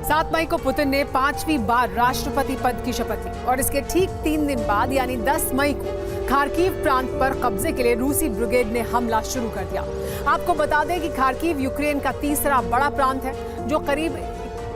7 मई को पुतिन ने 5वीं बार राष्ट्रपति पद की शपथ ली और इसके ठीक 3 दिन बाद यानी 10 मई को खार्किव प्रांत पर कब्जे के लिए रूसी ब्रिगेड ने हमला शुरू कर दिया। आपको बता दें कि खार्किव यूक्रेन का तीसरा बड़ा प्रांत है जो करीब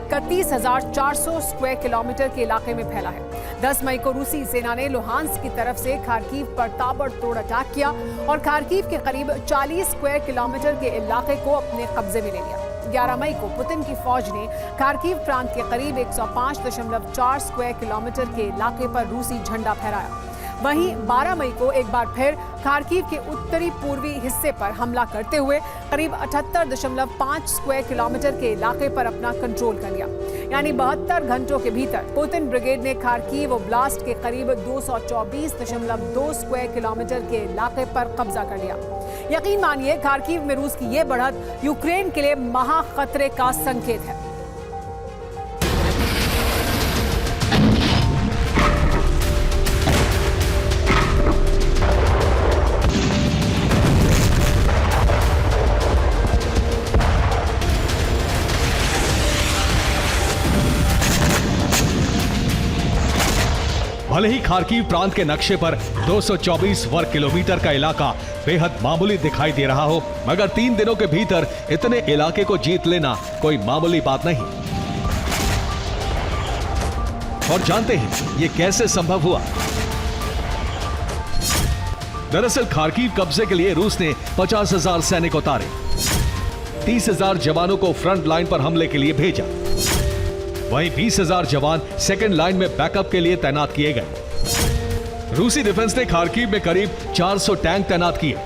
31,400 स्क्वायर किलोमीटर के इलाके में फैला है। 10 मई को रूसी सेना ने लुहांस्क की तरफ से खार्किव पर ताबड़तोड़ अटैक किया और खार्किव के करीब 40 स्क्वायर किलोमीटर के इलाके को अपने कब्जे में ले लिया। 11 मई को पुतिन की फौज ने खार्किव प्रांत के करीब 105.4 स्क्वायर किलोमीटर के इलाके पर रूसी झंडा फहराया। वहीं 12 मई को एक बार फिर खार्किव के उत्तरी पूर्वी हिस्से पर हमला करते हुए करीब 78.5 स्क्वायर किलोमीटर के इलाके पर अपना कंट्रोल कर लिया। यानी 72 घंटों के भीतर पुतिन ब्रिगेड ने खार्किव ओब्लास्ट के करीब 224.2 स्क्वायर किलोमीटर के इलाके पर कब्जा कर लिया। यकीन मानिए खार्किव में रूस की यह बढ़त यूक्रेन के लिए महा खतरे का संकेत है। भले ही खार्किव प्रांत के नक्शे पर 224 वर्ग किलोमीटर का इलाका बेहद मामूली दिखाई दे रहा हो, मगर 3 दिनों के भीतर इतने इलाके को जीत लेना कोई मामूली बात नहीं। और जानते हैं ये कैसे संभव हुआ? दरअसल खार्किव कब्जे के लिए रूस ने 50,000 सैनिक उतारे, 30,000 जवानों को फ्रंट लाइन पर हमले के लिए भेजा। वहीं 20,000 जवान सेकेंड लाइन में बैकअप के लिए तैनात किए गए। रूसी डिफेंस ने खार्किव में करीब 400 टैंक तैनात किए।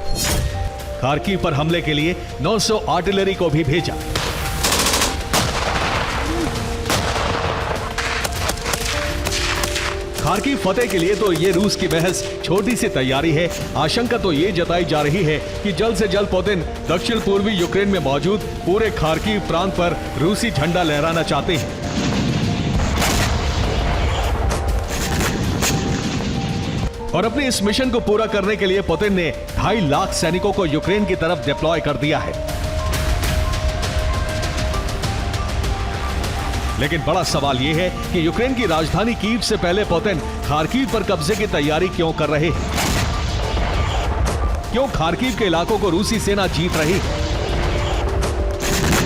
खार्किव पर हमले के लिए 900 आर्टिलरी को भी भेजा। खार्किव फतेह के लिए तो ये रूस की महज छोटी सी तैयारी है। आशंका तो ये जताई जा रही है कि जल्द से जल्द पुतिन दक्षिण पूर्वी यूक्रेन में मौजूद पूरे खार्किव प्रांत पर रूसी झंडा लहराना चाहते हैं। और अपने इस मिशन को पूरा करने के लिए पुतिन ने 2.5 लाख सैनिकों को यूक्रेन की तरफ डिप्लॉय कर दिया है। लेकिन बड़ा सवाल यह है कि यूक्रेन की राजधानी कीव से पहले पुतिन खार्किव पर कब्जे की तैयारी क्यों कर रहे हैं? क्यों खार्किव के इलाकों को रूसी सेना जीत रही है?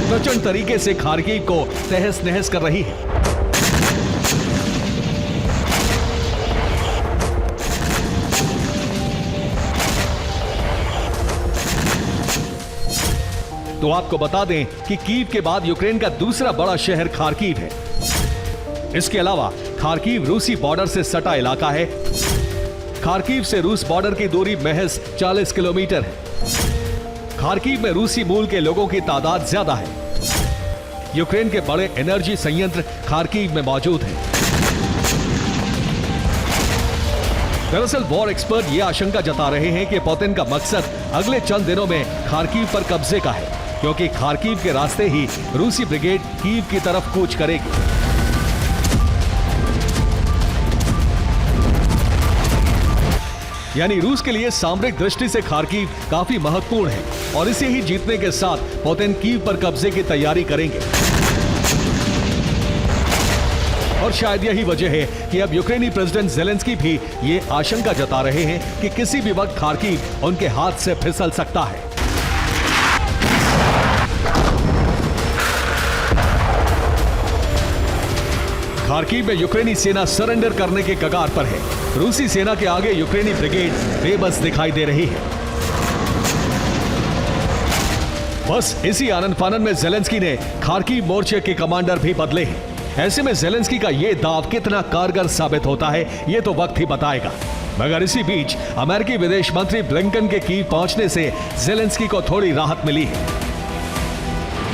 प्रचंड तरीके से खार्किव को तहस नहस कर रही है। तो आपको बता दें कि कीव के बाद यूक्रेन का दूसरा बड़ा शहर खार्किव है। इसके अलावा खार्किव रूसी बॉर्डर से सटा इलाका है। खार्किव से रूस बॉर्डर की दूरी महज 40 किलोमीटर है। खार्किव में रूसी मूल के लोगों की तादाद ज्यादा है। यूक्रेन के बड़े एनर्जी संयंत्र खार्किव में मौजूद हैं। दरअसल वॉर एक्सपर्ट ये आशंका जता रहे हैं कि पुतिन का मकसद अगले चंद दिनों में खार्किव पर कब्जे का है, क्योंकि खार्किव के रास्ते ही रूसी ब्रिगेड कीव की तरफ कूच करेगी। यानी रूस के लिए सामरिक दृष्टि से खार्किव काफी महत्वपूर्ण है और इसे ही जीतने के साथ पुतिन कीव पर कब्जे की तैयारी करेंगे। और शायद यही वजह है कि अब यूक्रेनी प्रेसिडेंट ज़ेलेंस्की भी ये आशंका जता रहे हैं कि किसी भी वक्त खार्किव उनके हाथ से फिसल सकता है। खार्किव में यूक्रेनी सेना सरेंडर करने के कगार पर है। रूसी सेना के आगे यूक्रेनी ब्रिगेड बेबस दिखाई दे रही है। बस इसी आनन फानन में ज़ेलेंस्की ने खार्किव मोर्चे के कमांडर भी बदले हैं। ऐसे में ज़ेलेंस्की का यह दाव कितना कारगर साबित होता है ये तो वक्त ही बताएगा। मगर इसी बीच अमेरिकी विदेश मंत्री ब्लिंकन के कीव पहुंचने से ज़ेलेंस्की को थोड़ी राहत मिली है,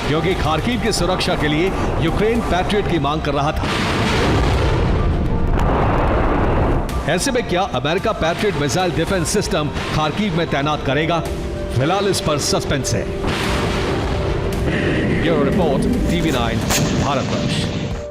क्योंकि खार्किव की सुरक्षा के लिए यूक्रेन पैट्रियट की मांग कर रहा था। ऐसे में क्या America patriot missile defence system Kharkiv में तैनात करेगा? फिलहाल इस पर सस्पेंस है। Bureau report, TV9 Bharatvarsh.